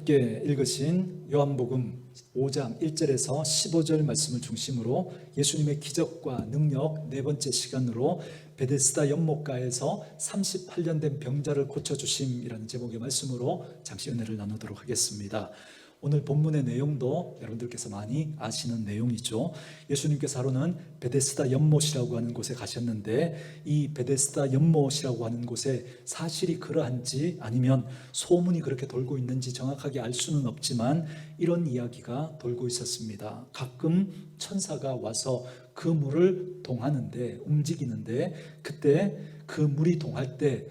함께 읽으신 요한복음 5장 1절에서 15절 말씀을 중심으로 예수님의 기적과 능력 네 번째 시간으로 베데스다 연못가에서 38년 된 병자를 고쳐주심이라는 제목의 말씀으로 잠시 은혜를 나누도록 하겠습니다. 오늘 본문의 내용도 여러분들께서 많이 아시는 내용이죠. 예수님께서 하루는 베데스다 연못이라고 하는 곳에 가셨는데 이 베데스다 연못이라고 하는 곳에 사실이 그러한지 아니면 소문이 그렇게 돌고 있는지 정확하게 알 수는 없지만 이런 이야기가 돌고 있었습니다. 가끔 천사가 와서 그 물을 동하는데 움직이는데 그때 그 물이 동할 때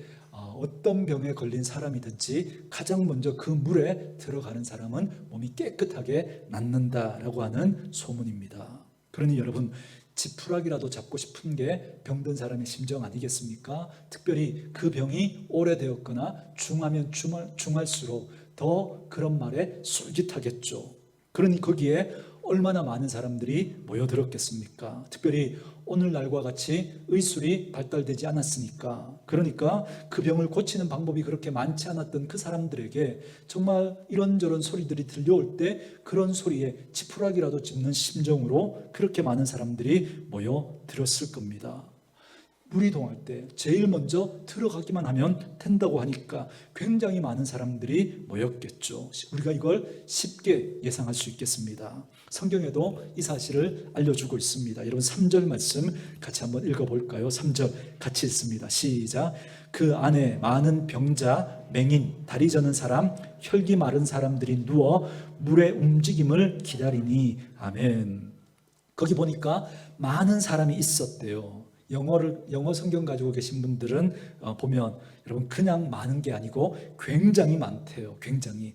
어떤 병에 걸린 사람이든지 가장 먼저 그 물에 들어가는 사람은 몸이 깨끗하게 낫는다라고 하는 소문입니다. 그러니 여러분, 지푸라기라도 잡고 싶은 게 병든 사람의 심정 아니겠습니까? 특별히 그 병이 오래되었거나 중하면 중할수록 더 그런 말에 솔깃하겠죠. 그러니 거기에 얼마나 많은 사람들이 모여들었겠습니까? 특별히 오늘날과 같이 의술이 발달되지 않았으니까. 그러니까 그 병을 고치는 방법이 그렇게 많지 않았던 그 사람들에게 정말 이런저런 소리들이 들려올 때 그런 소리에 지푸라기라도 짚는 심정으로 그렇게 많은 사람들이 모여들었을 겁니다. 물이 동할 때 제일 먼저 들어가기만 하면 된다고 하니까 굉장히 많은 사람들이 모였겠죠. 우리가 이걸 쉽게 예상할 수 있겠습니다. 성경에도 이 사실을 알려주고 있습니다. 여러분 3절 말씀 같이 한번 읽어볼까요? 3절 같이 읽습니다. 시작. 그 안에 많은 병자, 맹인, 다리 저는 사람, 혈기 마른 사람들이 누워 물의 움직임을 기다리니. 아멘. 거기 보니까 많은 사람이 있었대요. 영어 성경 가지고 계신 분들은 보면 여러분 그냥 많은 게 아니고 굉장히 많대요. 굉장히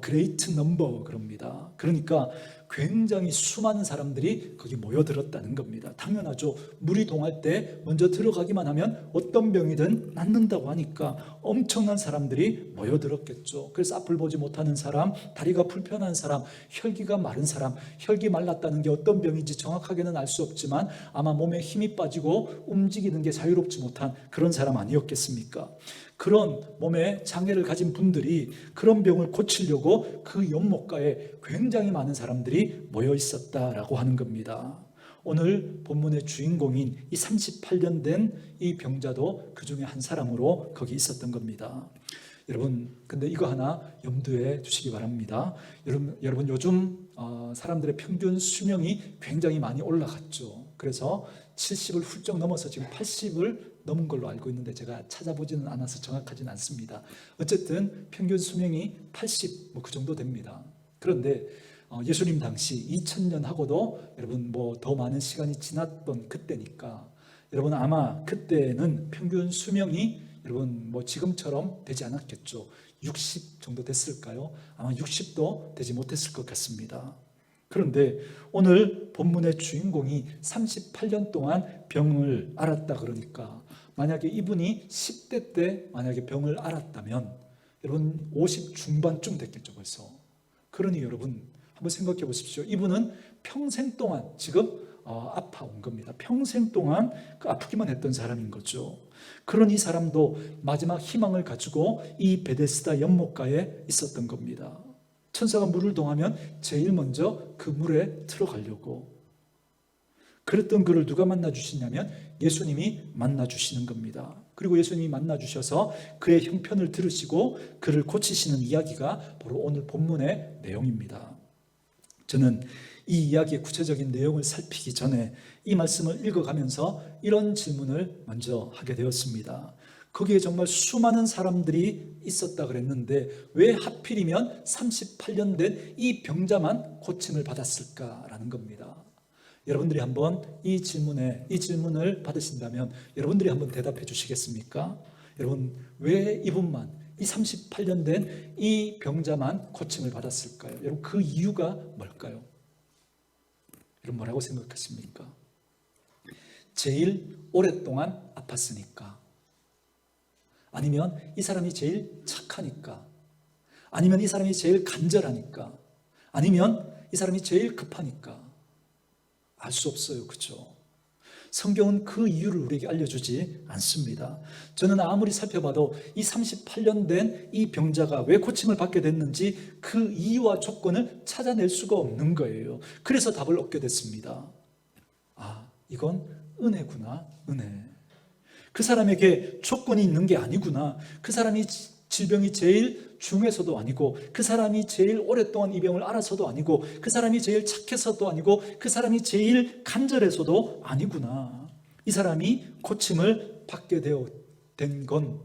great number 그럽니다. 그러니까 굉장히 수많은 사람들이 거기 모여들었다는 겁니다. 당연하죠. 물이 동할 때 먼저 들어가기만 하면 어떤 병이든 낫는다고 하니까 엄청난 사람들이 모여들었겠죠. 그래서 앞을 보지 못하는 사람, 다리가 불편한 사람, 혈기가 마른 사람, 혈기 말랐다는 게 어떤 병인지 정확하게는 알 수 없지만 아마 몸에 힘이 빠지고 움직이는 게 자유롭지 못한 그런 사람 아니었겠습니까? 그런 몸에 장애를 가진 분들이 그런 병을 고치려고 그 연못가에 굉장히 많은 사람들이 모여 있었다라고 하는 겁니다. 오늘 본문의 주인공인 이 38년 된 이 병자도 그 중에 한 사람으로 거기 있었던 겁니다. 여러분, 근데 이거 하나 염두에 두시기 바랍니다. 여러분 요즘 사람들의 평균 수명이 굉장히 많이 올라갔죠. 그래서 70을 훌쩍 넘어서 지금 80을 넘은 걸로 알고 있는데 제가 찾아보지는 않아서 정확하지는 않습니다. 어쨌든 평균 수명이 80 그 정도 됩니다. 그런데 예수님 당시 2000년하고도 여러분 더 많은 시간이 지났던 그때니까 여러분 아마 그때는 평균 수명이 여러분 지금처럼 되지 않았겠죠. 60 정도 됐을까요? 아마 60도 되지 못했을 것 같습니다. 그런데 오늘 본문의 주인공이 38년 동안 병을 앓았다 그러니까 만약에 이분이 10대 때 만약에 병을 앓았다면 여러분 50 중반쯤 됐겠죠 벌써. 그러니 여러분 한번 생각해 보십시오. 이분은 평생 동안 지금 아파온 겁니다. 평생 동안 아프기만 했던 사람인 거죠. 그런 이 사람도 마지막 희망을 가지고 이 베데스다 연못가에 있었던 겁니다. 천사가 물을 동하면 제일 먼저 그 물에 들어가려고 그랬던 그를 누가 만나주시냐면 예수님이 만나주시는 겁니다. 그리고 예수님이 만나주셔서 그의 형편을 들으시고 그를 고치시는 이야기가 바로 오늘 본문의 내용입니다. 저는 이 이야기의 구체적인 내용을 살피기 전에 이 말씀을 읽어가면서 이런 질문을 먼저 하게 되었습니다. 거기에 정말 수많은 사람들이 있었다 그랬는데 왜 하필이면 38년 된 이 병자만 고침을 받았을까라는 겁니다. 여러분들이 한번 이 질문을 받으신다면 여러분들이 한번 대답해 주시겠습니까? 여러분 왜 이분만 이 38년 된 이 병자만 고침을 받았을까요? 여러분 그 이유가 뭘까요? 여러분 뭐라고 생각하십니까? 제일 오랫동안 아팠으니까, 아니면 이 사람이 제일 착하니까, 아니면 이 사람이 제일 간절하니까, 아니면 이 사람이 제일 급하니까. 알 수 없어요. 그렇죠? 성경은 그 이유를 우리에게 알려주지 않습니다. 저는 아무리 살펴봐도 이 38년 된 이 병자가 왜 고침을 받게 됐는지 그 이유와 조건을 찾아낼 수가 없는 거예요. 그래서 답을 얻게 됐습니다. 아, 이건 은혜구나, 은혜. 그 사람에게 조건이 있는 게 아니구나. 그 사람이 질병이 제일 중해서도 아니고, 그 사람이 제일 오랫동안 이 병을 앓아서도 아니고, 그 사람이 제일 착해서도 아니고, 그 사람이 제일 간절해서도 아니구나. 이 사람이 고침을 받게 된 건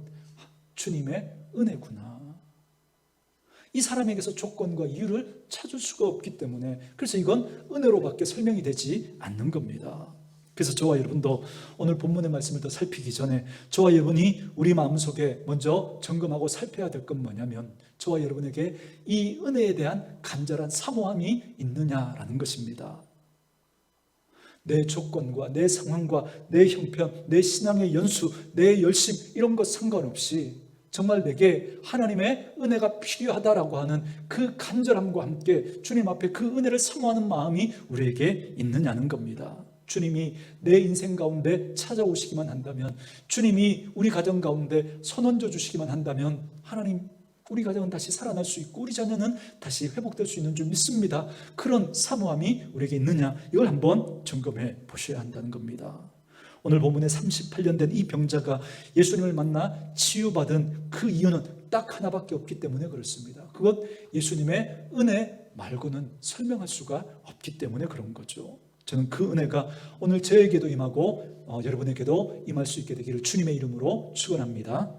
주님의 은혜구나. 이 사람에게서 조건과 이유를 찾을 수가 없기 때문에, 그래서 이건 은혜로밖에 설명이 되지 않는 겁니다. 그래서 저와 여러분도 오늘 본문의 말씀을 더 살피기 전에 저와 여러분이 우리 마음속에 먼저 점검하고 살펴야 될 건 뭐냐면, 저와 여러분에게 이 은혜에 대한 간절한 사모함이 있느냐라는 것입니다. 내 조건과 내 상황과 내 형편, 내 신앙의 연수, 내 열심, 이런 것 상관없이 정말 내게 하나님의 은혜가 필요하다라고 하는 그 간절함과 함께 주님 앞에 그 은혜를 사모하는 마음이 우리에게 있느냐는 겁니다. 주님이 내 인생 가운데 찾아오시기만 한다면, 주님이 우리 가정 가운데 손얹어 주시기만 한다면, 하나님, 우리 가정은 다시 살아날 수 있고 우리 자녀는 다시 회복될 수 있는 줄 믿습니다. 그런 사모함이 우리에게 있느냐, 이걸 한번 점검해 보셔야 한다는 겁니다. 오늘 본문에 38년 된 이 병자가 예수님을 만나 치유받은 그 이유는 딱 하나밖에 없기 때문에 그렇습니다. 그것 예수님의 은혜 말고는 설명할 수가 없기 때문에 그런 거죠. 저는 그 은혜가 오늘 저에게도 임하고 여러분에게도 임할 수 있게 되기를 주님의 이름으로 축원합니다.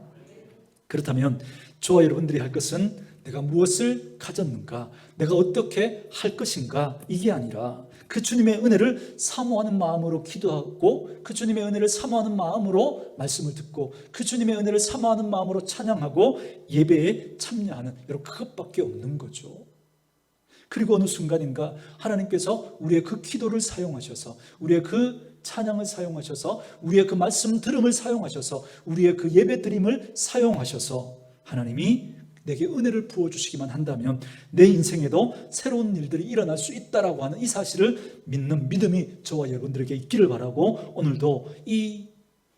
그렇다면 저와 여러분들이 할 것은 내가 무엇을 가졌는가, 내가 어떻게 할 것인가, 이게 아니라 그 주님의 은혜를 사모하는 마음으로 기도하고, 그 주님의 은혜를 사모하는 마음으로 말씀을 듣고, 그 주님의 은혜를 사모하는 마음으로 찬양하고 예배에 참여하는, 여러분, 그것밖에 없는 거죠. 그리고 어느 순간인가 하나님께서 우리의 그 기도를 사용하셔서, 우리의 그 찬양을 사용하셔서, 우리의 그 말씀 들음을 사용하셔서, 우리의 그 예배 드림을 사용하셔서 하나님이 내게 은혜를 부어주시기만 한다면 내 인생에도 새로운 일들이 일어날 수 있다라고 하는 이 사실을 믿는 믿음이 저와 여러분들에게 있기를 바라고, 오늘도 이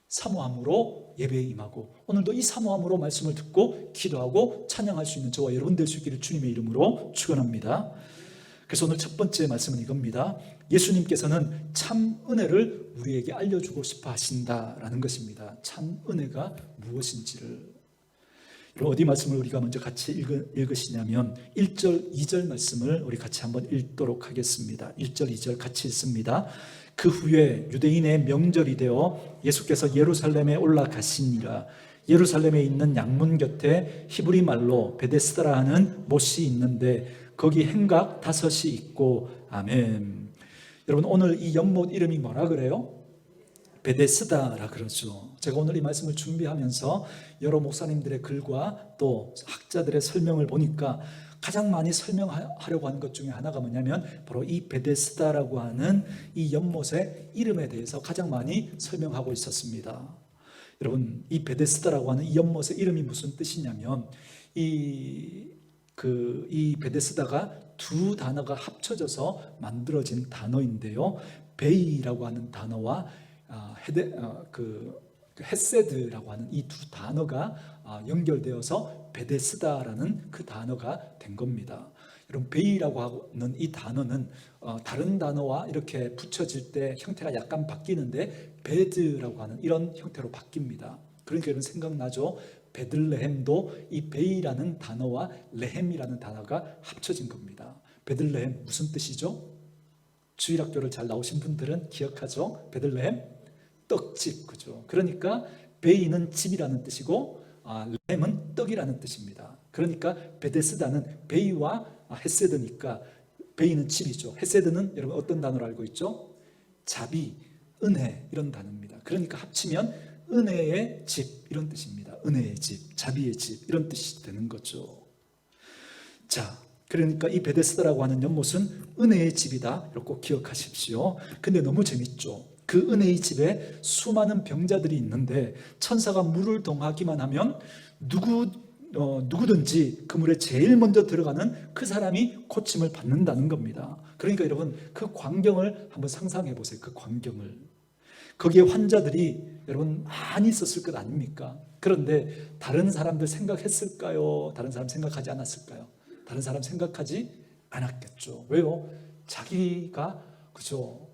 사모함으로 예배에 임하고, 오늘도 이 사모함으로 말씀을 듣고 기도하고 찬양할 수 있는 저와 여러분 될 수 있기를 주님의 이름으로 축원합니다. 그래서 오늘 첫 번째 말씀은 이겁니다. 예수님께서는 참 은혜를 우리에게 알려주고 싶어 하신다라는 것입니다. 참 은혜가 무엇인지를. 어디 말씀을 우리가 먼저 같이 읽으시냐면 1절, 2절 말씀을 우리 같이 한번 읽도록 하겠습니다. 1절, 2절 같이 읽습니다. 그 후에 유대인의 명절이 되어 예수께서 예루살렘에 올라가시니라. 예루살렘에 있는 양문 곁에 히브리 말로 베데스다라 하는 못이 있는데 거기 행각 5이 있고. 아멘. 여러분, 오늘 이 연못 이름이 뭐라 그래요? 베데스다라 그러죠. 제가 오늘 이 말씀을 준비하면서 여러 목사님들의 글과 또 학자들의 설명을 보니까 가장 많이 설명하려고 하는 것 중에 하나가 뭐냐면 바로 이 베데스다라고 하는 이 연못의 이름에 대해서 가장 많이 설명하고 있었습니다. 여러분, 이 베데스다라고 하는 이 연못의 이름이 무슨 뜻이냐면 이 베데스다가 두 단어가 합쳐져서 만들어진 단어인데요. 베이라고 하는 단어와 헤세드라고 하는 이 두 단어가 연결되어서 베데스다라는 그 단어가 된 겁니다. 여러분, 베이라고 하는 이 단어는 다른 단어와 이렇게 붙여질 때 형태가 약간 바뀌는데 베드라고 하는 이런 형태로 바뀝니다. 그러니까 여러분 생각나죠? 베들레헴도 이 베이라는 단어와 레헴이라는 단어가 합쳐진 겁니다. 베들레헴 무슨 뜻이죠? 주일학교를 잘 나오신 분들은 기억하죠? 베들레헴 떡집, 그죠? 그러니까 베이는 집이라는 뜻이고 레헴은 떡이라는 뜻입니다. 그러니까 베데스다는 베이와 헤세드니까 베이는 집이죠. 헤세드는 여러분 어떤 단어로 알고 있죠? 자비, 은혜, 이런 단어입니다. 그러니까 합치면 은혜의 집, 이런 뜻입니다. 은혜의 집, 자비의 집, 이런 뜻이 되는 거죠. 자, 그러니까 이 베데스다라고 하는 연못은 은혜의 집이다, 이렇게 꼭 기억하십시오. 근데 너무 재밌죠. 그 은혜의 집에 수많은 병자들이 있는데 천사가 물을 동하기만 하면 누구든지 그 물에 제일 먼저 들어가는 그 사람이 고침을 받는다는 겁니다. 그러니까 여러분, 그 광경을 한번 상상해 보세요. 그 광경을. 거기에 환자들이 여러분 많이 있었을 것 아닙니까? 그런데 다른 사람들 생각했을까요? 다른 사람 생각하지 않았을까요? 다른 사람 생각하지 않았겠죠. 왜요? 자기가 그죠?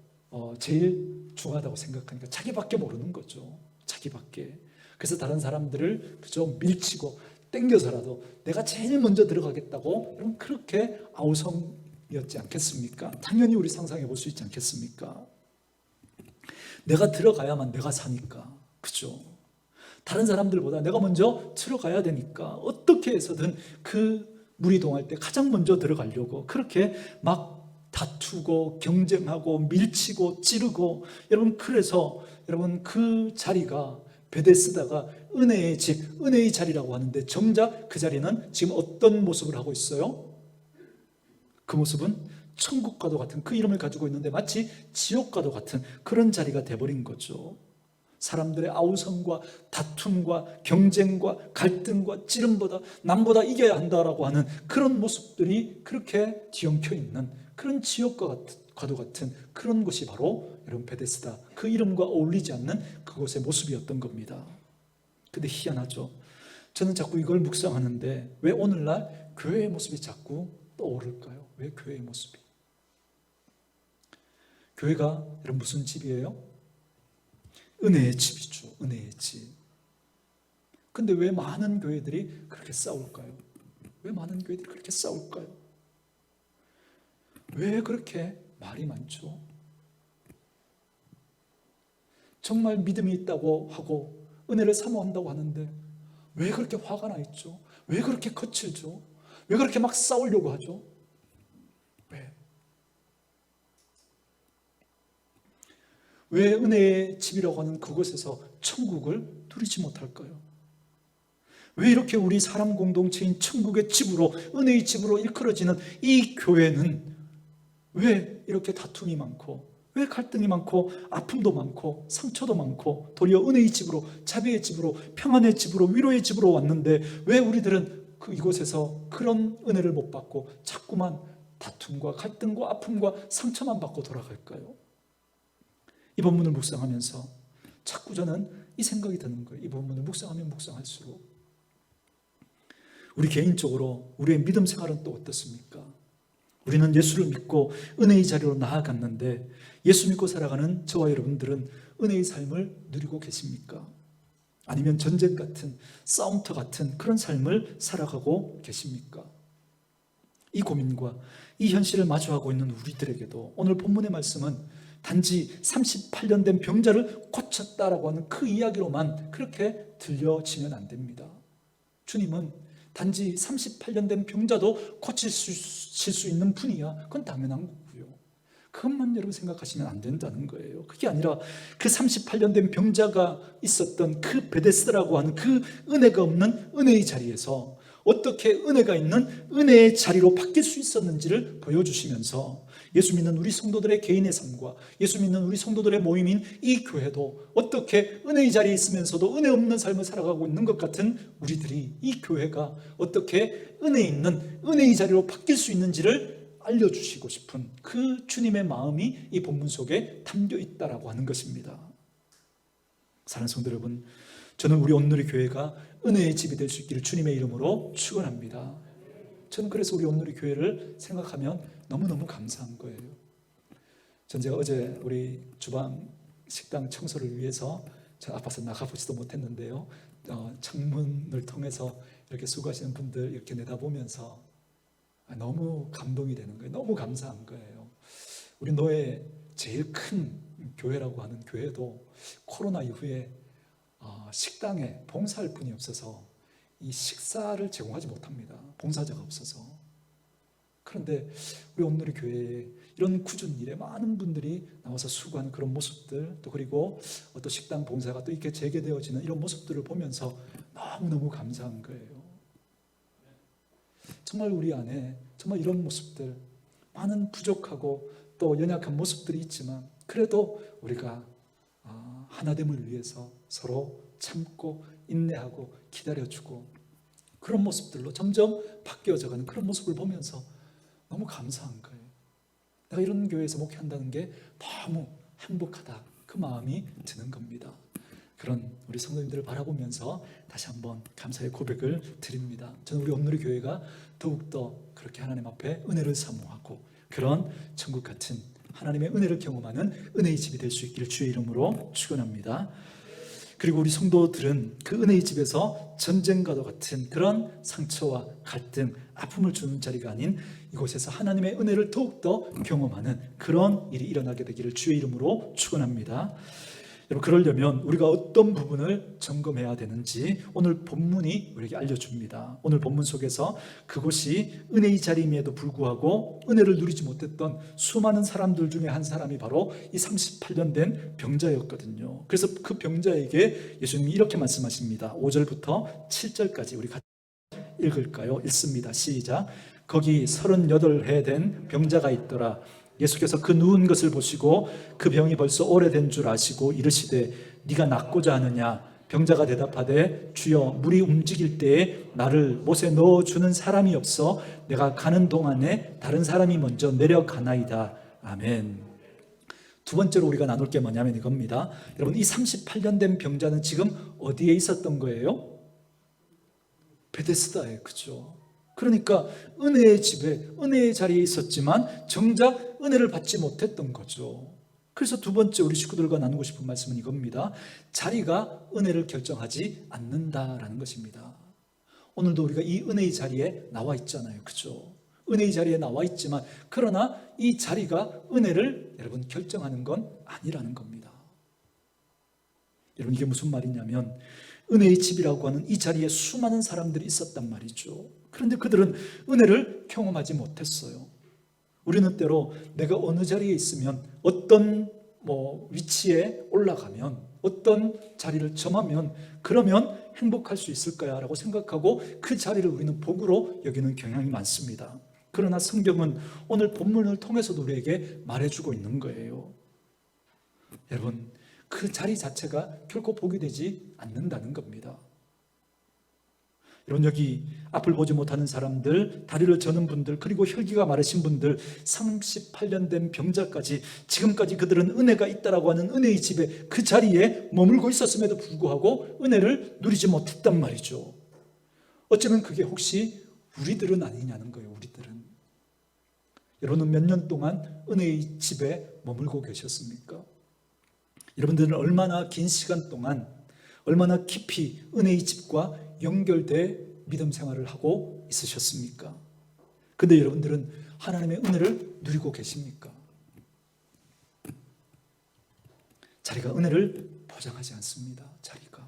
제일 중요하다고 생각하니까 자기밖에 모르는 거죠. 자기밖에. 그래서 다른 사람들을 그죠? 밀치고 땡겨서라도 내가 제일 먼저 들어가겠다고 여러분 그렇게 아우성이었지 않겠습니까? 당연히 우리 상상해 볼 수 있지 않겠습니까? 내가 들어가야만 내가 사니까. 그죠? 다른 사람들보다 내가 먼저 들어가야 되니까 어떻게 해서든 그 무리동할 때 가장 먼저 들어가려고 그렇게 막 다투고 경쟁하고 밀치고 찌르고 여러분 그래서 여러분 그 자리가 베데스다가 은혜의 집, 은혜의 자리라고 하는데 정작 그 자리는 지금 어떤 모습을 하고 있어요? 그 모습은 천국과도 같은 그 이름을 가지고 있는데 마치 지옥과도 같은 그런 자리가 돼버린 거죠. 사람들의 아우성과 다툼과 경쟁과 갈등과 찌름보다 남보다 이겨야 한다라고 하는 그런 모습들이 그렇게 뒤엉켜 있는 그런 지옥과도 같은 그런 곳이 바로 여러분 베데스다, 그 이름과 어울리지 않는 그곳의 모습이었던 겁니다. 근데 희한하죠. 저는 자꾸 이걸 묵상하는데 왜 오늘날 교회의 모습이 자꾸 떠오를까요? 왜 교회의 모습이? 교회가 여러분 무슨 집이에요? 은혜의 집이죠. 은혜의 집. 근데 왜 많은 교회들이 그렇게 싸울까요? 왜 많은 교회들이 그렇게 싸울까요? 왜 그렇게 말이 많죠? 정말 믿음이 있다고 하고 은혜를 사모한다고 하는데 왜 그렇게 화가 나 있죠? 왜 그렇게 거칠죠? 왜 그렇게 막 싸우려고 하죠? 왜 은혜의 집이라고 하는 그곳에서 천국을 누리지 못할까요? 왜 이렇게 우리 사람 공동체인 천국의 집으로, 은혜의 집으로 일컬어지는 이 교회는 왜 이렇게 다툼이 많고, 왜 갈등이 많고, 아픔도 많고, 상처도 많고, 도리어 은혜의 집으로, 자비의 집으로, 평안의 집으로, 위로의 집으로 왔는데 왜 우리들은 이곳에서 그런 은혜를 못 받고 자꾸만 다툼과 갈등과 아픔과 상처만 받고 돌아갈까요? 이 본문을 묵상하면서 자꾸 저는 이 생각이 드는 거예요. 이 본문을 묵상하면 묵상할수록 우리 개인적으로 우리의 믿음 생활은 또 어떻습니까? 우리는 예수를 믿고 은혜의 자리로 나아갔는데 예수 믿고 살아가는 저와 여러분들은 은혜의 삶을 누리고 계십니까? 아니면 전쟁 같은 싸움터 같은 그런 삶을 살아가고 계십니까? 이 고민과 이 현실을 마주하고 있는 우리들에게도 오늘 본문의 말씀은 단지 38년 된 병자를 고쳤다라고 하는 그 이야기로만 그렇게 들려지면 안 됩니다. 주님은 단지 38년 된 병자도 고칠 수 있는 분이야. 그건 당연한 거고요. 그것만 여러분 생각하시면 안 된다는 거예요. 그게 아니라 그 38년 된 병자가 있었던 그 베데스다라고 하는 그 은혜가 없는 은혜의 자리에서 어떻게 은혜가 있는 은혜의 자리로 바뀔 수 있었는지를 보여주시면서 예수 믿는 우리 성도들의 개인의 삶과 예수 믿는 우리 성도들의 모임인 이 교회도 어떻게 은혜의 자리에 있으면서도 은혜 없는 삶을 살아가고 있는 것 같은 우리들이 이 교회가 어떻게 은혜 있는 은혜의 자리로 바뀔 수 있는지를 알려주시고 싶은 그 주님의 마음이 이 본문 속에 담겨 있다라고 하는 것입니다. 사랑하는 성도 여러분, 저는 우리 온누리 교회가 은혜의 집이 될 수 있기를 주님의 이름으로 축원합니다. 저는 그래서 우리 온누리 교회를 생각하면 너무너무 감사한 거예요. 제가 어제 우리 주방 식당 청소를 위해서 제가 아파서 나가보지도 못했는데요, 창문을 통해서 이렇게 수고하시는 분들 이렇게 내다보면서 너무 감동이 되는 거예요. 너무 감사한 거예요. 우리 노예 제일 큰 교회라고 하는 교회도 코로나 이후에 식당에 봉사할 분이 없어서 이 식사를 제공하지 못합니다. 봉사자가 없어서. 그런데 우리 온누리 교회에 이런 굳은 일에 많은 분들이 나와서 수고하는 그런 모습들, 또 그리고 또 식당 봉사가 또 이렇게 재개되어지는 이런 모습들을 보면서 너무너무 감사한 거예요. 정말 우리 안에 정말 이런 모습들, 많은 부족하고 또 연약한 모습들이 있지만 그래도 우리가 하나됨을 위해서 서로 참고 인내하고 기다려주고 그런 모습들로 점점 바뀌어져가는 그런 모습을 보면서 너무 감사한 거예요. 내가 이런 교회에서 목회한다는 게 너무 행복하다. 그 그 마음이 드는 겁니다. 그런 우리 성도님들을 바라보면서 다시 한번 감사의 고백을 드립니다. 저는 우리 온누리 교회가 더욱더 그렇게 하나님 앞에 은혜를 사모하고 그런 천국 같은 하나님의 은혜를 경험하는 은혜의 집이 될 수 있기를 주의 이름으로 축원합니다. 그리고 우리 성도들은 그 은혜의 집에서 전쟁과도 같은 그런 상처와 갈등, 아픔을 주는 자리가 아닌 이곳에서 하나님의 은혜를 더욱더 경험하는 그런 일이 일어나게 되기를 주의 이름으로 축원합니다. 여러분, 그러려면 우리가 어떤 부분을 점검해야 되는지 오늘 본문이 우리에게 알려줍니다. 오늘 본문 속에서 그곳이 은혜의 자리임에도 불구하고 은혜를 누리지 못했던 수많은 사람들 중에 한 사람이 바로 이 38년 된 병자였거든요. 그래서 그 병자에게 예수님이 이렇게 말씀하십니다. 5절부터 7절까지 우리 같이 읽을까요? 읽습니다. 시작. 거기 38해 된 병자가 있더라. 예수께서 그 누운 것을 보시고 그 병이 벌써 오래된 줄 아시고 이르시되 네가 낫고자 하느냐? 병자가 대답하되 주여 물이 움직일 때에 나를 못에 넣어주는 사람이 없어 내가 가는 동안에 다른 사람이 먼저 내려가나이다. 아멘. 두 번째로 우리가 나눌 게 뭐냐면 이겁니다. 여러분, 이 38년 된 병자는 지금 어디에 있었던 거예요? 베데스다에, 그죠? 그러니까 은혜의 집에, 은혜의 자리에 있었지만 정작 은혜를 받지 못했던 거죠. 그래서 두 번째 우리 식구들과 나누고 싶은 말씀은 이겁니다. 자리가 은혜를 결정하지 않는다라는 것입니다. 오늘도 우리가 이 은혜의 자리에 나와 있잖아요, 그죠? 은혜의 자리에 나와 있지만 그러나 이 자리가 은혜를 여러분 결정하는 건 아니라는 겁니다. 여러분, 이게 무슨 말이냐면 은혜의 집이라고 하는 이 자리에 수많은 사람들이 있었단 말이죠. 그런데 그들은 은혜를 경험하지 못했어요. 우리는 때로 내가 어느 자리에 있으면 어떤 위치에 올라가면 어떤 자리를 점하면 그러면 행복할 수 있을 거야 라고 생각하고 그 자리를 우리는 복으로 여기는 경향이 많습니다. 그러나 성경은 오늘 본문을 통해서도 우리에게 말해주고 있는 거예요. 여러분, 그 자리 자체가 결코 복이 되지 않는다는 겁니다. 여러분, 여기 앞을 보지 못하는 사람들, 다리를 저는 분들, 그리고 혈기가 마르신 분들, 38년 된 병자까지 지금까지 그들은 은혜가 있다라고 하는 은혜의 집에 그 자리에 머물고 있었음에도 불구하고 은혜를 누리지 못했단 말이죠. 어쩌면 그게 혹시 우리들은 아니냐는 거예요. 우리들은. 여러분은 몇 년 동안 은혜의 집에 머물고 계셨습니까? 여러분들은 얼마나 긴 시간 동안 얼마나 깊이 은혜의 집과 연결돼 믿음 생활을 하고 있으셨습니까? 근데 여러분들은 하나님의 은혜를 누리고 계십니까? 자리가 은혜를 보장하지 않습니다. 자리가.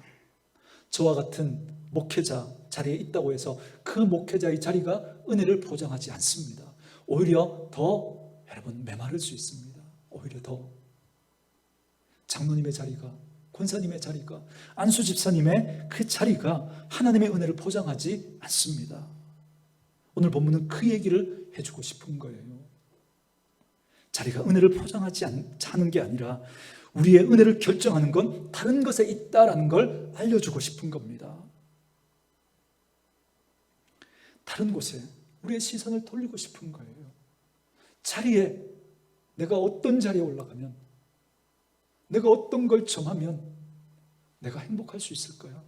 저와 같은 목회자 자리에 있다고 해서 그 목회자의 자리가 은혜를 보장하지 않습니다. 오히려 더 여러분 메마를 수 있습니다. 오히려 더 장로님의 자리가, 권사님의 자리가, 안수 집사님의 그 자리가 하나님의 은혜를 보장하지 않습니다. 오늘 본문은 그 얘기를 해주고 싶은 거예요. 자리가 은혜를 포장하지 않는 게 아니라 우리의 은혜를 결정하는 건 다른 것에 있다라는 걸 알려주고 싶은 겁니다. 다른 곳에 우리의 시선을 돌리고 싶은 거예요. 자리에, 내가 어떤 자리에 올라가면, 내가 어떤 걸 정하면 내가 행복할 수 있을 거야,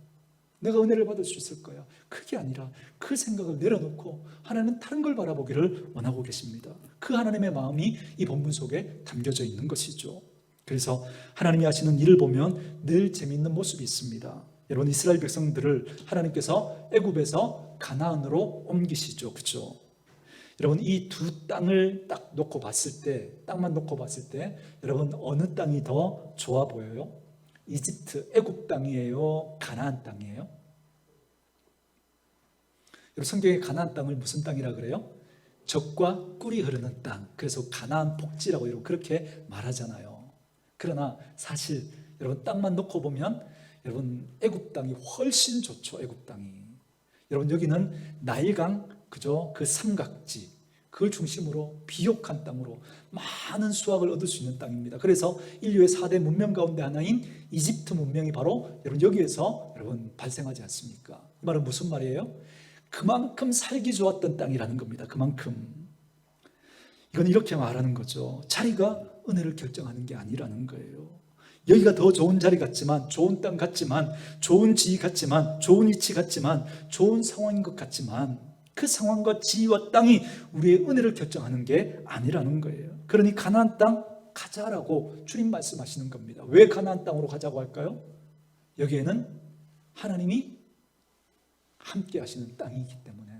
내가 은혜를 받을 수 있을 거야, 그게 아니라 그 생각을 내려놓고 하나님은 다른 걸 바라보기를 원하고 계십니다. 그 하나님의 마음이 이 본문 속에 담겨져 있는 것이죠. 그래서 하나님이 하시는 일을 보면 늘 재미있는 모습이 있습니다. 여러분, 이스라엘 백성들을 하나님께서 애굽에서 가나안으로 옮기시죠, 그렇죠? 여러분, 이 두 땅을 딱 놓고 봤을 때, 땅만 놓고 봤을 때 여러분 어느 땅이 더 좋아 보여요? 이집트, 애굽 땅이에요? 가나안 땅이에요? 여러분, 성경에 가나안 땅을 무슨 땅이라 그래요? 젖과 꿀이 흐르는 땅. 그래서 가나안 복지라고 여러분 그렇게 말하잖아요. 그러나 사실 여러분 땅만 놓고 보면 여러분 애굽 땅이 훨씬 좋죠. 애굽 땅이. 여러분, 여기는 나일강, 그죠? 그 삼각지, 그걸 중심으로 비옥한 땅으로 많은 수확을 얻을 수 있는 땅입니다. 그래서 인류의 4대 문명 가운데 하나인 이집트 문명이 바로 여러분 여기에서 여러분 발생하지 않습니까? 이 말은 무슨 말이에요? 그만큼 살기 좋았던 땅이라는 겁니다. 그만큼. 이건 이렇게 말하는 거죠. 자리가 은혜를 결정하는 게 아니라는 거예요. 여기가 더 좋은 자리 같지만, 좋은 땅 같지만, 좋은 지위 같지만, 좋은 위치 같지만, 좋은 상황인 것 같지만 그 상황과 지위와 땅이 우리의 은혜를 결정하는 게 아니라는 거예요. 그러니 가나안 땅 가자라고 주님 말씀하시는 겁니다. 왜 가나안 땅으로 가자고 할까요? 여기에는 하나님이 함께 하시는 땅이기 때문에.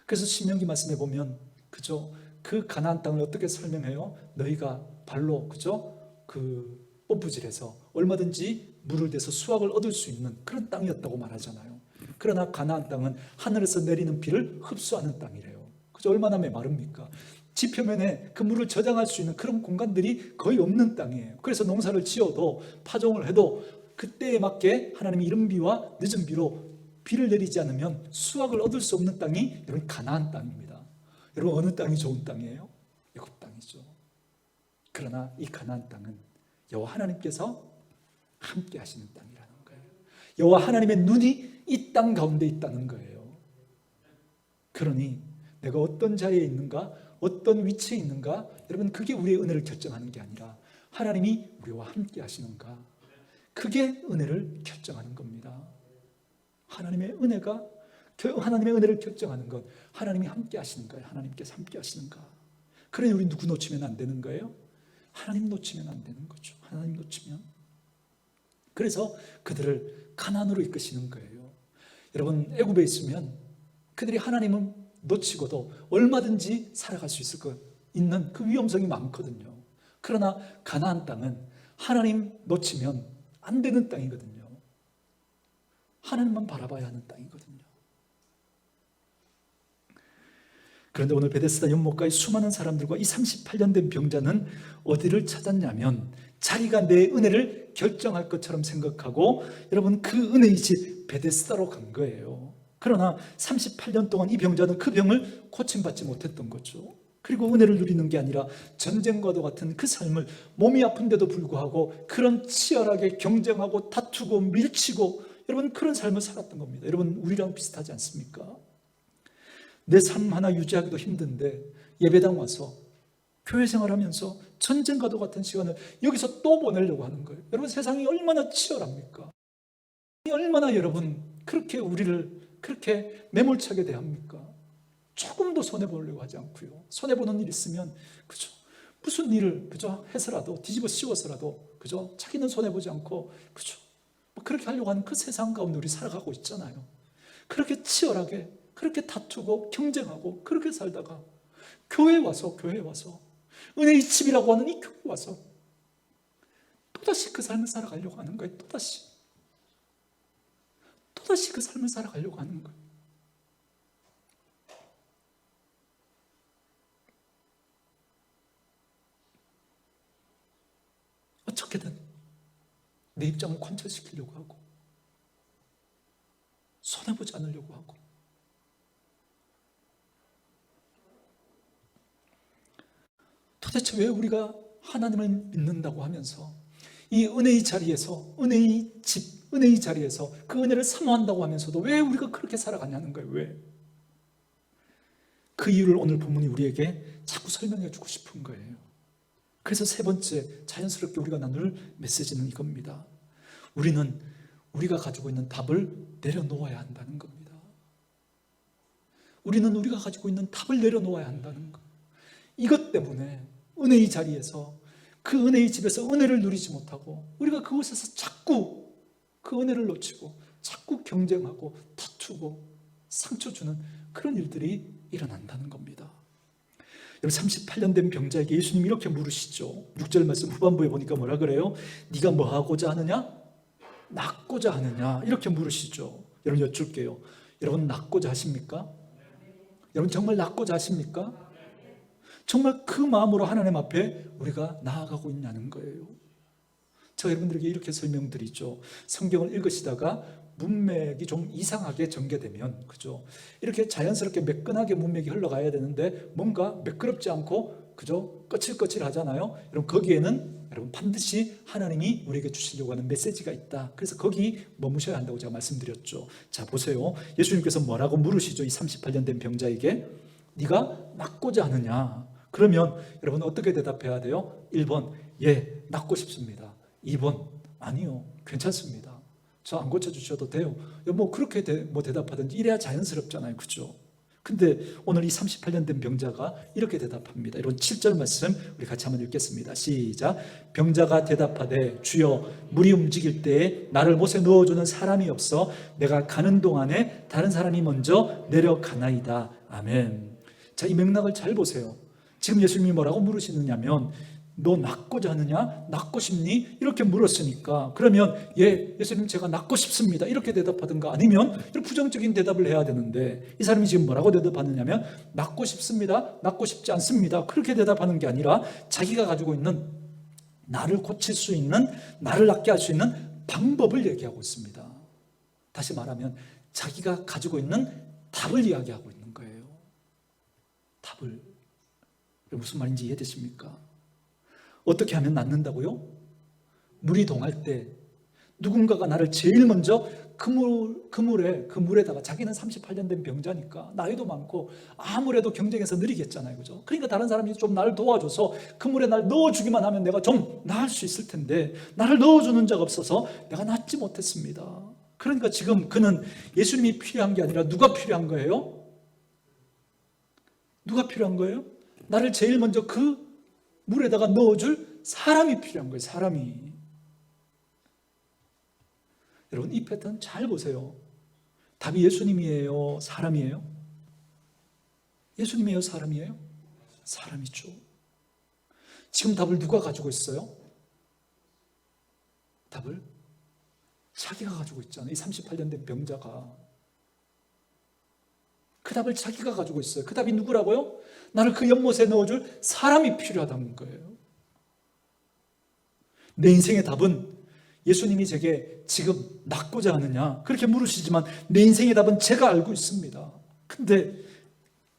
그래서 신명기 말씀에 보면 그죠? 그 가나안 땅을 어떻게 설명해요? 너희가 발로 그죠? 그 뽐뿌질해서 얼마든지 물을 대서 수확을 얻을 수 있는 그런 땅이었다고 말하잖아요. 그러나 가나안 땅은 하늘에서 내리는 비를 흡수하는 땅이래요. 그죠? 얼마나 메마릅니까? 지표면에 그 물을 저장할 수 있는 그런 공간들이 거의 없는 땅이에요. 그래서 농사를 지어도 파종을 해도 그때에 맞게 하나님이 이른 비와 늦은 비로 비를 내리지 않으면 수확을 얻을 수 없는 땅이 여러분 가나안 땅입니다. 여러분 어느 땅이 좋은 땅이에요? 애굽 땅이죠. 그러나 이 가나안 땅은 여호와 하나님께서 함께 하시는 땅이라는 거예요. 여호와 하나님의 눈이 이 땅 가운데 있다는 거예요. 그러니 내가 어떤 자리에 있는가, 어떤 위치에 있는가, 여러분 그게 우리의 은혜를 결정하는 게 아니라 하나님이 우리와 함께 하시는가, 그게 은혜를 결정하는 겁니다. 하나님의 은혜를 결정하는 것, 하나님이 함께 하시는가요? 하나님께서 함께 하시는가? 그러니 우리 누구 놓치면 안 되는 거예요? 하나님 놓치면 안 되는 거죠. 하나님 놓치면. 그래서 그들을 가나안으로 이끄시는 거예요. 여러분 애굽에 있으면 그들이 하나님은 놓치고도 얼마든지 살아갈 수 있는 그 위험성이 많거든요. 그러나 가나안 땅은 하나님 놓치면 안 되는 땅이거든요. 하나님만 바라봐야 하는 땅이거든요. 그런데 오늘 베데스다 연못가의 수많은 사람들과 이 38년 된 병자는 어디를 찾았냐면 자기가 내 은혜를 결정할 것처럼 생각하고 여러분 그 은혜의 집 베데스다로 간 거예요. 그러나 38년 동안 이 병자는 그 병을 고침받지 못했던 거죠. 그리고 은혜를 누리는 게 아니라 전쟁과도 같은 그 삶을 몸이 아픈데도 불구하고 그런 치열하게 경쟁하고 다투고 밀치고 여러분 그런 삶을 살았던 겁니다. 여러분 우리랑 비슷하지 않습니까? 내 삶 하나 유지하기도 힘든데 예배당 와서 교회 생활하면서 전쟁과도 같은 시간을 여기서 또 보내려고 하는 거예요. 여러분 세상이 얼마나 치열합니까? 얼마나 여러분 그렇게 우리를 그렇게 매몰차게 대합니까? 조금도 손해보려고 하지 않고요. 손해보는 일 있으면 그죠? 무슨 일을 그죠? 해서라도 뒤집어 씌워서라도 그죠? 자기는 손해보지 않고 그죠? 그렇게 하려고 하는 그 세상 가운데 우리 살아가고 있잖아요. 그렇게 치열하게 그렇게 다투고 경쟁하고 그렇게 살다가 교회에 와서 은혜의 집이라고 하는 이 교회에 와서 또다시 그 삶을 살아가려고 하는 거예요. 또다시 그 삶을 살아가려고 하는 거예요. 어떻게든 내 입장을 관철시키려고 하고 손해보지 않으려고 하고 도대체 왜 우리가 하나님을 믿는다고 하면서 이 은혜의 자리에서 은혜의 집, 은혜의 자리에서 그 은혜를 사모한다고 하면서도 왜 우리가 그렇게 살아가냐는 거예요. 왜? 그 이유를 오늘 본문이 우리에게 자꾸 설명해 주고 싶은 거예요. 그래서 세 번째 자연스럽게 우리가 나눌 메시지는 이겁니다. 우리는 우리가 가지고 있는 답을 내려놓아야 한다는 겁니다. 우리는 우리가 가지고 있는 답을 내려놓아야 한다는 것. 이것 때문에 은혜의 자리에서 그 은혜의 집에서 은혜를 누리지 못하고 우리가 그곳에서 자꾸 그 은혜를 놓치고 자꾸 경쟁하고 다투고 상처 주는 그런 일들이 일어난다는 겁니다. 여러분 38년 된 병자에게 예수님이 이렇게 물으시죠. 6절 말씀 후반부에 보니까 뭐라 그래요? 네가 뭐 하고자 하느냐? 낫고자 하느냐? 이렇게 물으시죠. 여러분 여쭐게요. 여러분 낫고자 하십니까? 여러분 정말 낫고자 하십니까? 정말 그 마음으로 하나님 앞에 우리가 나아가고 있냐는 거예요. 제가 여러분들에게 이렇게 설명드리죠. 성경을 읽으시다가 문맥이 좀 이상하게 전개되면 그죠? 이렇게 자연스럽게 매끈하게 문맥이 흘러가야 되는데 뭔가 매끄럽지 않고 그죠? 거칠거칠하잖아요. 여러분 거기에는 여러분 반드시 하나님이 우리에게 주시려고 하는 메시지가 있다. 그래서 거기 머무셔야 한다고 제가 말씀드렸죠. 자 보세요. 예수님께서 뭐라고 물으시죠? 이 38년 된 병자에게 네가 낫고자 하느냐? 그러면 여러분 어떻게 대답해야 돼요? 1번 예, 낫고 싶습니다. 2번, 아니요, 괜찮습니다. 저 안 고쳐주셔도 돼요. 뭐 그렇게 뭐 대답하든지 이래야 자연스럽잖아요. 그죠? 근데 오늘 이 38년 된 병자가 이렇게 대답합니다. 이런 7절 말씀 우리 같이 한번 읽겠습니다. 시작. 병자가 대답하되 주여 물이 움직일 때에 나를 못에 넣어주는 사람이 없어 내가 가는 동안에 다른 사람이 먼저 내려가나이다. 아멘. 자, 이 맥락을 잘 보세요. 지금 예수님이 뭐라고 물으시느냐면 너 낫고자 하느냐? 낫고 싶니? 이렇게 물었으니까 그러면 예, 예수님 제가 낫고 싶습니다 이렇게 대답하든가 아니면 이런 부정적인 대답을 해야 되는데 이 사람이 지금 뭐라고 대답하느냐면 낫고 싶습니다, 낫고 싶지 않습니다 그렇게 대답하는 게 아니라 자기가 가지고 있는 나를 고칠 수 있는, 나를 낫게 할 수 있는 방법을 얘기하고 있습니다. 다시 말하면 자기가 가지고 있는 답을 이야기하고 있는 거예요. 답을. 무슨 말인지 이해되십니까? 어떻게 하면 낫는다고요? 물이 동할 때 누군가가 나를 제일 먼저 그 물에다가 자기는 38년 된 병자니까 나이도 많고 아무래도 경쟁에서 느리겠잖아요. 그죠? 그러니까 다른 사람이 좀 나를 도와줘서 그 물에 날 넣어주기만 하면 내가 좀 나을 수 있을 텐데 나를 넣어주는 자가 없어서 내가 낫지 못했습니다. 그러니까 지금 그는 예수님이 필요한 게 아니라 누가 필요한 거예요? 누가 필요한 거예요? 나를 제일 먼저 그 물에다가 넣어줄 사람이 필요한 거예요. 사람이. 여러분 이 패턴 잘 보세요. 답이 예수님이에요? 사람이에요? 예수님이에요? 사람이에요? 사람이죠. 지금 답을 누가 가지고 있어요? 답을 자기가 가지고 있잖아요. 이 38년 된 병자가. 그 답을 자기가 가지고 있어요. 그 답이 누구라고요? 나를 그 연못에 넣어줄 사람이 필요하다는 거예요. 내 인생의 답은 예수님이 제게 지금 낫고자 하느냐 그렇게 물으시지만 내 인생의 답은 제가 알고 있습니다. 근데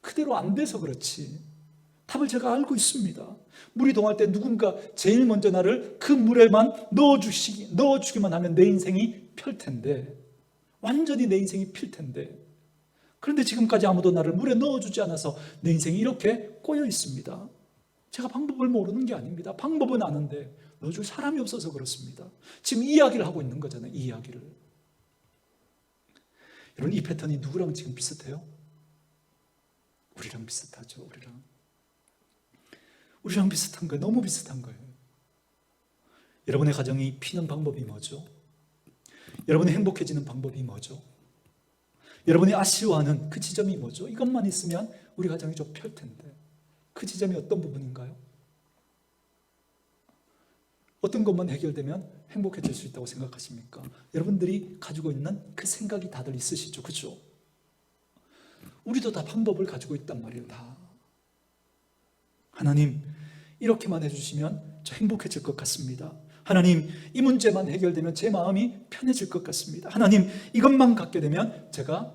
그대로 안 돼서 그렇지 답을 제가 알고 있습니다. 물이 동할 때 누군가 제일 먼저 나를 그 물에만 넣어주기만 하면 내 인생이 펼 텐데 완전히 내 인생이 필 텐데 그런데 지금까지 아무도 나를 물에 넣어주지 않아서 내 인생이 이렇게 꼬여 있습니다. 제가 방법을 모르는 게 아닙니다. 방법은 아는데 넣어줄 사람이 없어서 그렇습니다. 지금 이 이야기를 하고 있는 거잖아요. 이 이야기를. 여러분 이 패턴이 누구랑 지금 비슷해요? 우리랑 비슷하죠. 우리랑 비슷한 거예요. 너무 비슷한 거예요. 여러분의 가정이 피는 방법이 뭐죠? 여러분이 행복해지는 방법이 뭐죠? 여러분이 아쉬워하는 그 지점이 뭐죠? 이것만 있으면 우리 가정이 좀 펼 텐데 그 지점이 어떤 부분인가요? 어떤 것만 해결되면 행복해질 수 있다고 생각하십니까? 여러분들이 가지고 있는 그 생각이 다들 있으시죠? 그렇죠? 우리도 다 방법을 가지고 있단 말이에요. 다. 하나님 이렇게만 해주시면 저 행복해질 것 같습니다. 하나님 이 문제만 해결되면 제 마음이 편해질 것 같습니다. 하나님 이것만 갖게 되면 제가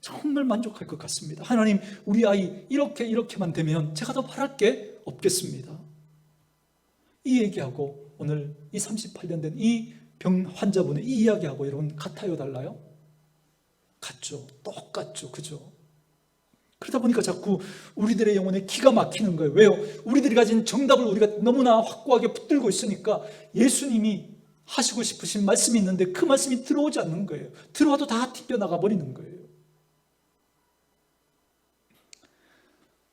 정말 만족할 것 같습니다. 하나님 우리 아이 이렇게만 되면 제가 더 바랄 게 없겠습니다. 이 얘기하고 오늘 이 38년 된 이 병 환자분의 이 이야기하고 여러분 같아요? 달라요? 같죠. 똑같죠. 그죠? 그러다 보니까 자꾸 우리들의 영혼에 기가 막히는 거예요. 왜요? 우리들이 가진 정답을 우리가 너무나 확고하게 붙들고 있으니까 예수님이 하시고 싶으신 말씀이 있는데 그 말씀이 들어오지 않는 거예요. 들어와도 다 튕겨나가 버리는 거예요.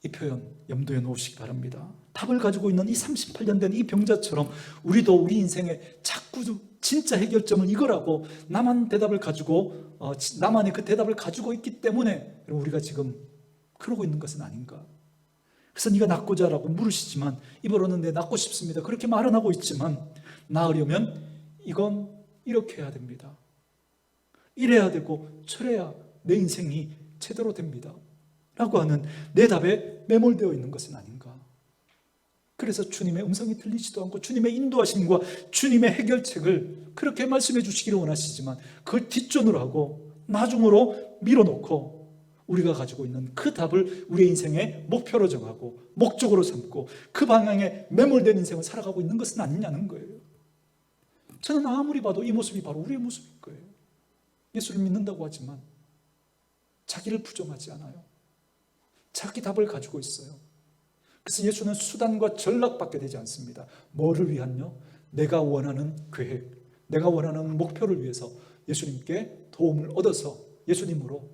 이 표현 염두에 놓으시기 바랍니다. 답을 가지고 있는 이 38년 된 이 병자처럼 우리도 우리 인생에 자꾸 진짜 해결점을 이거라고 나만 대답을 가지고 나만의 그 대답을 가지고 있기 때문에 우리가 지금 그러고 있는 것은 아닌가. 그래서 네가 낫고자 하라고 물으시지만 입으로는 내 낫고 싶습니다 그렇게 말은 하고 있지만 나으려면 이건 이렇게 해야 됩니다. 이래야 되고 저래야 내 인생이 제대로 됩니다 라고 하는 내 답에 매몰되어 있는 것은 아닌가. 그래서 주님의 음성이 들리지도 않고 주님의 인도하심과 주님의 해결책을 그렇게 말씀해 주시기를 원하시지만 그걸 뒷전으로 하고 나중으로 밀어놓고 우리가 가지고 있는 그 답을 우리의 인생의 목표로 정하고 목적으로 삼고 그 방향에 매몰된 인생을 살아가고 있는 것은 아니냐는 거예요. 저는 아무리 봐도 이 모습이 바로 우리의 모습일 거예요. 예수를 믿는다고 하지만 자기를 부정하지 않아요. 자기 답을 가지고 있어요. 그래서 예수는 수단과 전략밖에 되지 않습니다. 뭐를 위한요? 내가 원하는 계획, 내가 원하는 목표를 위해서 예수님께 도움을 얻어서 예수님으로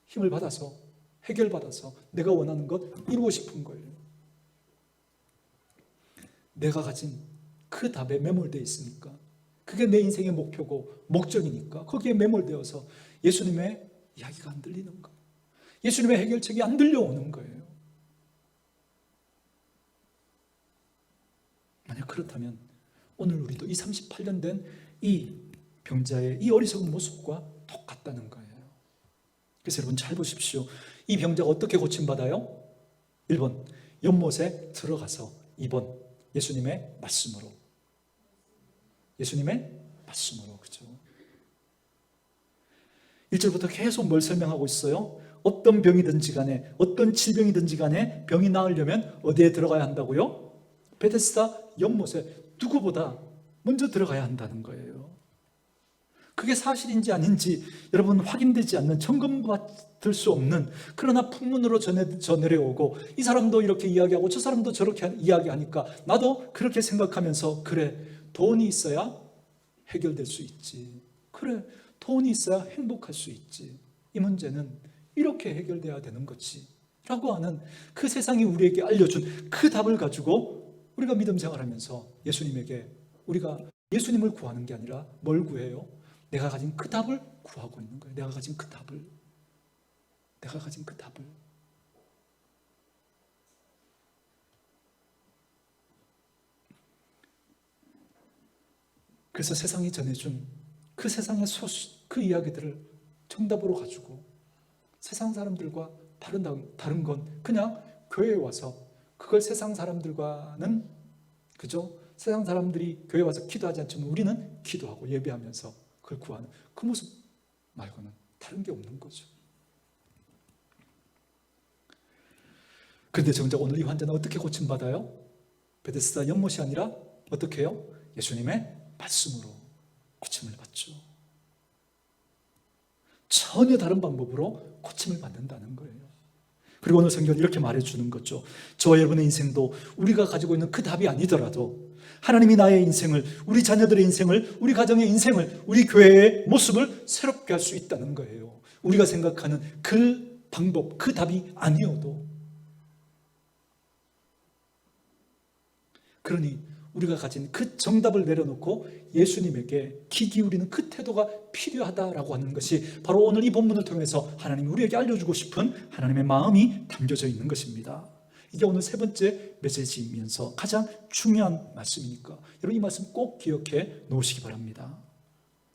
힘을 받아서 해결받아서 내가 원하는 것 이루고 싶은 거예요. 내가 가진 그 답에 매몰되어 있으니까, 그게 내 인생의 목표고 목적이니까 거기에 매몰되어서 예수님의 이야기가 안 들리는 거예요. 예수님의 해결책이 안 들려오는 거예요. 만약 그렇다면 오늘 우리도 이 38년 된 이 병자의 이 어리석은 모습과 똑같다는 거예요. 그래서 여러분 잘 보십시오. 이 병자가 어떻게 고침받아요? 1번 연못에 들어가서, 2번 예수님의 말씀으로. 예수님의 말씀으로. 그죠? 1절부터 계속 뭘 설명하고 있어요? 어떤 병이든지 간에, 어떤 질병이든지 간에 병이 나으려면 어디에 들어가야 한다고요? 베데스다 연못에 누구보다 먼저 들어가야 한다는 거예요. 그게 사실인지 아닌지 여러분 확인되지 않는, 점검받을 수 없는, 그러나 풍문으로 전해 내려오고 이 사람도 이렇게 이야기하고 저 사람도 저렇게 이야기하니까 나도 그렇게 생각하면서, 그래, 돈이 있어야 해결될 수 있지, 그래, 돈이 있어야 행복할 수 있지, 이 문제는 이렇게 해결돼야 되는 거지 라고 하는 그 세상이 우리에게 알려준 그 답을 가지고 우리가 믿음 생활하면서 예수님에게, 우리가 예수님을 구하는 게 아니라 뭘 구해요? 내가 가진 그 답을 구하고 있는 거예요. 내가 가진 그 답을. 내가 가진 그 답을. 그래서 세상이 전해준 그 세상의 소식, 그 이야기들을 정답으로 가지고 세상 사람들과 다른 건 그냥 교회에 와서 그걸 세상 사람들과는, 그죠? 세상 사람들이 교회에 와서 기도하지 않지만 우리는 기도하고 예배하면서 그걸 구하는 그 모습 말고는 다른 게 없는 거죠. 그런데 정작 오늘 이 환자는 어떻게 고침받아요? 베데스다 연못이 아니라 어떻게 해요? 예수님의 말씀으로 고침을 받죠. 전혀 다른 방법으로 고침을 받는다는 거예요. 그리고 오늘 성경은 이렇게 말해주는 거죠. 저와 여러분의 인생도 우리가 가지고 있는 그 답이 아니더라도 하나님이 나의 인생을, 우리 자녀들의 인생을, 우리 가정의 인생을, 우리 교회의 모습을 새롭게 할 수 있다는 거예요. 우리가 생각하는 그 방법, 그 답이 아니어도. 그러니 우리가 가진 그 정답을 내려놓고 예수님에게 귀 기울이는 그 태도가 필요하다라고 하는 것이 바로 오늘 이 본문을 통해서 하나님이 우리에게 알려주고 싶은 하나님의 마음이 담겨져 있는 것입니다. 이게 오늘 세 번째 메시지이면서 가장 중요한 말씀이니까 여러분 이 말씀 꼭 기억해 놓으시기 바랍니다.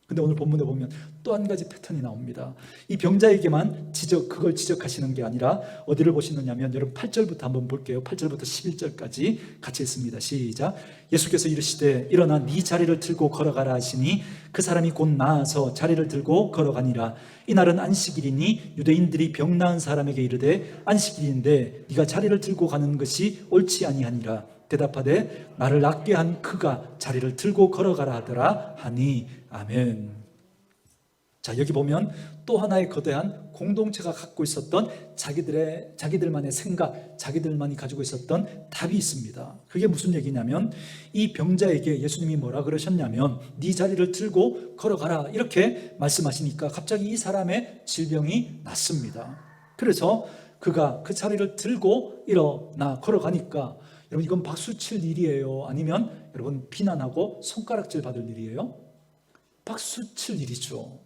근데 오늘 본문에 보면 또 한 가지 패턴이 나옵니다. 이 병자에게만 그걸 지적하시는 게 아니라 어디를 보시느냐면 여러분 8절부터 한번 볼게요. 8절부터 11절까지 같이 읽습니다. 시작. 예수께서 이르시되 일어나 네 자리를 들고 걸어가라 하시니 그 사람이 곧 나아서 자리를 들고 걸어가니라. 이날은 안식일이니 유대인들이 병 나은 사람에게 이르되 안식일인데 네가 자리를 들고 가는 것이 옳지 아니하니라. 대답하되 나를 낫게 한 그가 자리를 들고 걸어가라 하더라 하니 아멘. 자, 여기 보면 또 하나의 거대한 공동체가 갖고 있었던 자기들만의 생각, 자기들만이 가지고 있었던 답이 있습니다. 그게 무슨 얘기냐면 이 병자에게 예수님이 뭐라 그러셨냐면 네 자리를 들고 걸어가라 이렇게 말씀하시니까 갑자기 이 사람의 질병이 낫습니다. 그래서 그가 그 자리를 들고 일어나 걸어가니까 여러분 이건 박수 칠 일이에요? 아니면 여러분 비난하고 손가락질 받을 일이에요? 박수 칠 일이죠.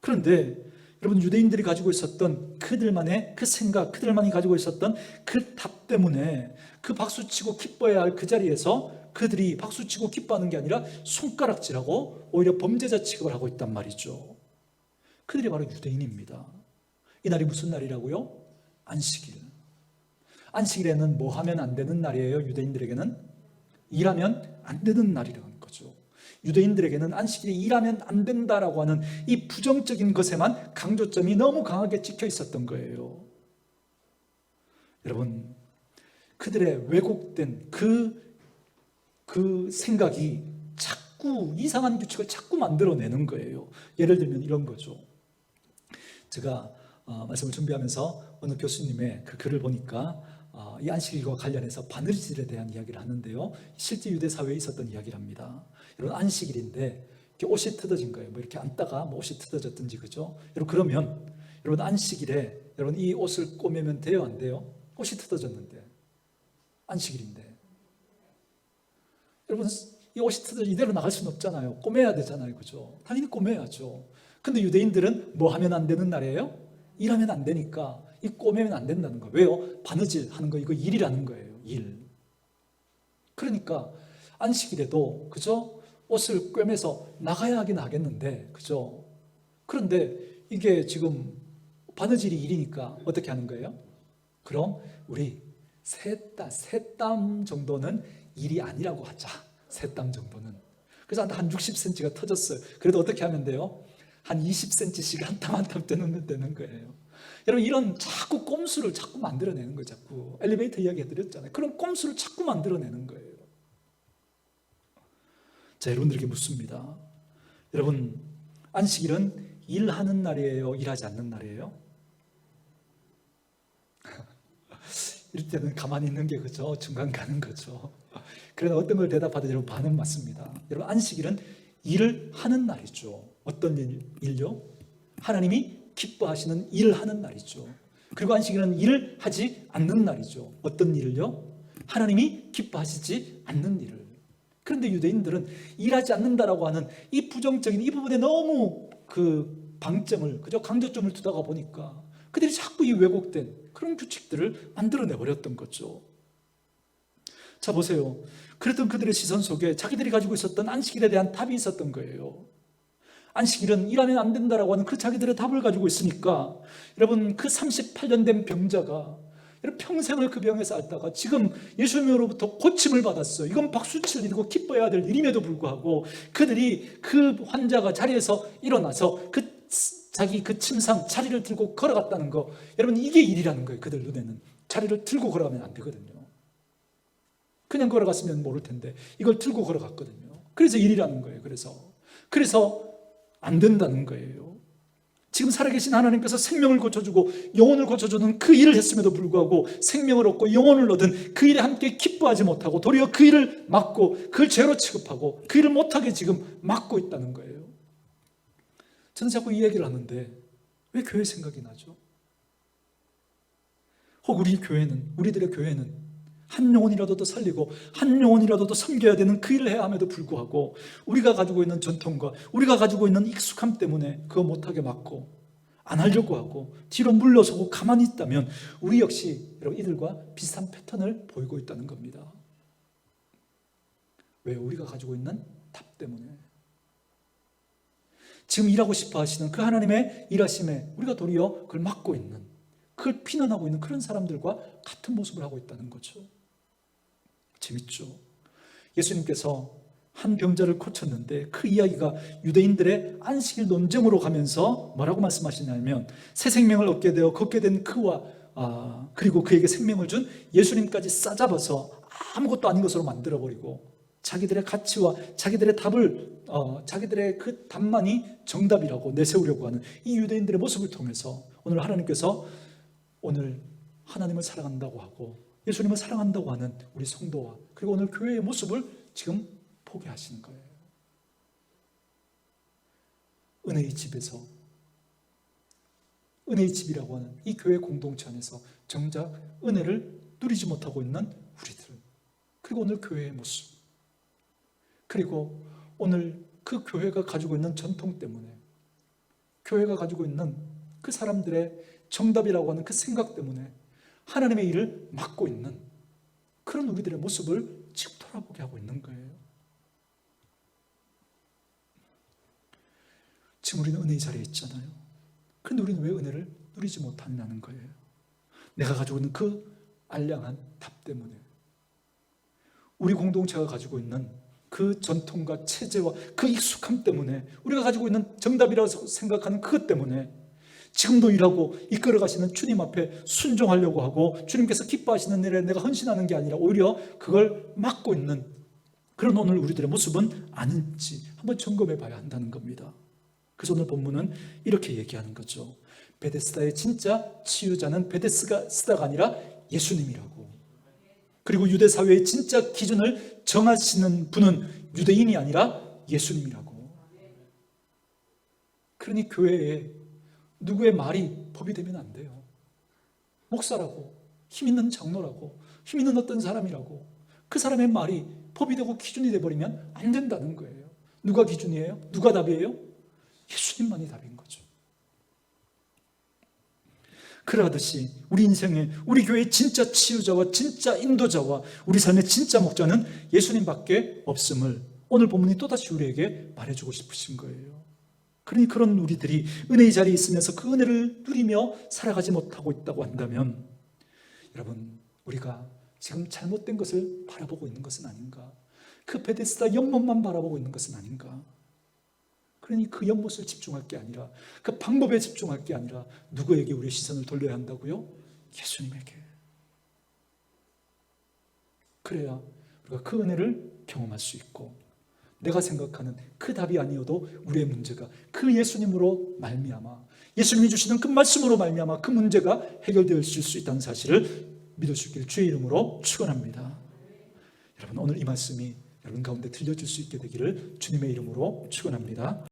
그런데 여러분 유대인들이 가지고 있었던 그들만의 그 생각, 그들만이 가지고 있었던 그 답 때문에 그 박수치고 기뻐해야 할 그 자리에서 그들이 박수치고 기뻐하는 게 아니라 손가락질하고 오히려 범죄자 취급을 하고 있단 말이죠. 그들이 바로 유대인입니다. 이 날이 무슨 날이라고요? 안식일. 안식일에는 뭐 하면 안 되는 날이에요? 유대인들에게는 일하면 안 되는 날이라는 거죠. 유대인들에게는 안식일이 일하면 안 된다라고 하는 이 부정적인 것에만 강조점이 너무 강하게 찍혀 있었던 거예요. 여러분, 그들의 왜곡된 그 생각이 자꾸 이상한 규칙을 자꾸 만들어내는 거예요. 예를 들면 이런 거죠. 제가 말씀을 준비하면서 어느 교수님의 그 글을 보니까 이 안식일과 관련해서 바느질에 대한 이야기를 하는데요. 실제 유대 사회에 있었던 이야기랍니다. 여러분, 안식일인데 이렇게 옷이 뜯어진 거예요. 뭐 이렇게 앉다가 뭐 옷이 뜯어졌든지, 그죠? 여러분, 그러면 여러분 안식일에 여러분 이 옷을 꼬매면 돼요, 안 돼요? 옷이 뜯어졌는데 안식일인데 여러분, 이 옷이 뜯어져 이대로 나갈 수는 없잖아요. 꼬매야 되잖아요, 그죠? 당연히 꼬매야죠. 근데 유대인들은 뭐 하면 안 되는 날이에요? 일하면 안 되니까 이 꼬매면 안 된다는 거예요. 왜요? 바느질 하는 거, 이거 일이라는 거예요. 일. 그러니까 안식일에도, 그죠? 옷을 꿰매서 나가야 하긴 하겠는데, 그죠? 그런데 이게 지금 바느질이 일이니까 어떻게 하는 거예요? 그럼 우리 세 땀 정도는 일이 아니라고 하자. 세 땀 정도는. 그래서 한 60cm가 터졌어요. 그래도 어떻게 하면 돼요? 한 20cm씩 한 땀 한 땀 떼놓으면 되는 거예요. 여러분, 이런 자꾸 꼼수를 자꾸 만들어내는 거예요. 자꾸 엘리베이터 이야기 해드렸잖아요. 그런 꼼수를 자꾸 만들어내는 거예요. 자, 여러분들에게 묻습니다. 여러분, 안식일은 일하는 날이에요? 일하지 않는 날이에요? 이럴 때는 가만히 있는 게, 그죠? 중간 가는 거죠. 그러나 어떤 걸 대답하든 여러분 반응 맞습니다. 여러분, 안식일은 일을 하는 날이죠. 어떤 일요? 하나님이 기뻐하시는 일을 하는 날이죠. 그리고 안식일은 일을 하지 않는 날이죠. 어떤 일을요? 하나님이 기뻐하시지 않는 일을. 그런데 유대인들은 일하지 않는다라고 하는 이 부정적인 이 부분에 너무 그 방점을, 그죠? 강조점을 두다가 보니까 그들이 자꾸 이 왜곡된 그런 규칙들을 만들어내 버렸던 거죠. 자, 보세요. 그랬던 그들의 시선 속에 자기들이 가지고 있었던 안식일에 대한 답이 있었던 거예요. 안식일은 일하면 안 된다라고 하는 그 자기들의 답을 가지고 있으니까, 여러분, 그 38년 된 병자가 평생을 그 병에서 앓다가 지금 예수님으로부터 고침을 받았어요. 이건 박수칠 일이고 기뻐해야 될 일임에도 불구하고 그들이 그 환자가 자리에서 일어나서 자기 그 침상 자리를 들고 걸어갔다는 거, 여러분, 이게 일이라는 거예요. 그들 눈에는 자리를 들고 걸어가면 안 되거든요. 그냥 걸어갔으면 모를 텐데 이걸 들고 걸어갔거든요. 그래서 일이라는 거예요. 그래서 안 된다는 거예요. 지금 살아계신 하나님께서 생명을 고쳐주고 영혼을 고쳐주는 그 일을 했음에도 불구하고 생명을 얻고 영혼을 얻은 그 일에 함께 기뻐하지 못하고 도리어 그 일을 막고 그걸 죄로 취급하고 그 일을 못하게 지금 막고 있다는 거예요. 저는 자꾸 이 얘기를 하는데 왜 교회 생각이 나죠? 혹 우리들의 교회는 한 영혼이라도 더 살리고 한 영혼이라도 더 섬겨야 되는 그 일을 해야 함에도 불구하고 우리가 가지고 있는 전통과 우리가 가지고 있는 익숙함 때문에 그거 못하게 막고 안 하려고 하고 뒤로 물러서고 가만히 있다면 우리 역시 여러분 이들과 비슷한 패턴을 보이고 있다는 겁니다. 왜요? 우리가 가지고 있는 답 때문에. 지금 일하고 싶어 하시는 그 하나님의 일하심에 우리가 도리어 그걸 막고 있는, 그걸 피난하고 있는 그런 사람들과 같은 모습을 하고 있다는 거죠. 재밌죠? 예수님께서 한 병자를 고쳤는데 그 이야기가 유대인들의 안식일 논쟁으로 가면서 뭐라고 말씀하시냐면 새 생명을 얻게 되어 걷게 된 그와 그리고 그에게 생명을 준 예수님까지 싸잡아서 아무것도 아닌 것으로 만들어버리고 자기들의 가치와 자기들의 답을 자기들의 그 답만이 정답이라고 내세우려고 하는 이 유대인들의 모습을 통해서 오늘 하나님께서 오늘 하나님을 사랑한다고 하고 예수님을 사랑한다고 하는 우리 성도와 그리고 오늘 교회의 모습을 지금 보게 하시는 거예요. 은혜의 집에서, 은혜의 집이라고 하는 이 교회 공동체 안에서 정작 은혜를 누리지 못하고 있는 우리들, 그리고 오늘 교회의 모습, 그리고 오늘 그 교회가 가지고 있는 전통 때문에, 교회가 가지고 있는 그 사람들의 정답이라고 하는 그 생각 때문에 하나님의 일을 막고 있는 그런 우리들의 모습을 지금 돌아보게 하고 있는 거예요. 지금 우리는 은혜의 자리에 있잖아요. 그런데 우리는 왜 은혜를 누리지 못하냐는 거예요. 내가 가지고 있는 그 알량한 답 때문에, 우리 공동체가 가지고 있는 그 전통과 체제와 그 익숙함 때문에, 우리가 가지고 있는 정답이라고 생각하는 그것 때문에 지금도 일하고 이끌어 가시는 주님 앞에 순종하려고 하고 주님께서 기뻐하시는 일에 내가 헌신하는 게 아니라 오히려 그걸 막고 있는 그런 오늘 우리들의 모습은 아닌지 한번 점검해 봐야 한다는 겁니다. 그래서 오늘 본문은 이렇게 얘기하는 거죠. 베데스다의 진짜 치유자는 베데스다가 아니라 예수님이라고. 그리고 유대 사회의 진짜 기준을 정하시는 분은 유대인이 아니라 예수님이라고. 그러니 교회에 누구의 말이 법이 되면 안 돼요. 목사라고, 힘 있는 장로라고, 힘 있는 어떤 사람이라고 그 사람의 말이 법이 되고 기준이 돼버리면 안 된다는 거예요. 누가 기준이에요? 누가 답이에요? 예수님만이 답인 거죠. 그러하듯이 우리 인생에, 우리 교회의 진짜 치유자와 진짜 인도자와 우리 삶의 진짜 목자는 예수님밖에 없음을 오늘 본문이 또다시 우리에게 말해주고 싶으신 거예요. 그러니 그런 우리들이 은혜의 자리에 있으면서 그 은혜를 누리며 살아가지 못하고 있다고 한다면, 여러분, 우리가 지금 잘못된 것을 바라보고 있는 것은 아닌가? 그 베데스다 연못만 바라보고 있는 것은 아닌가? 그러니 그 연못을 집중할 게 아니라, 그 방법에 집중할 게 아니라 누구에게 우리의 시선을 돌려야 한다고요? 예수님에게. 그래야 우리가 그 은혜를 경험할 수 있고, 내가 생각하는 그 답이 아니어도 우리의 문제가 그 예수님으로 말미암아, 예수님이 주시는 그 말씀으로 말미암아 그 문제가 해결될 수 있다는 사실을 믿을 수 있기를 주의 이름으로 축원합니다. 여러분, 오늘 이 말씀이 여러분 가운데 들려줄 수 있게 되기를 주님의 이름으로 축원합니다.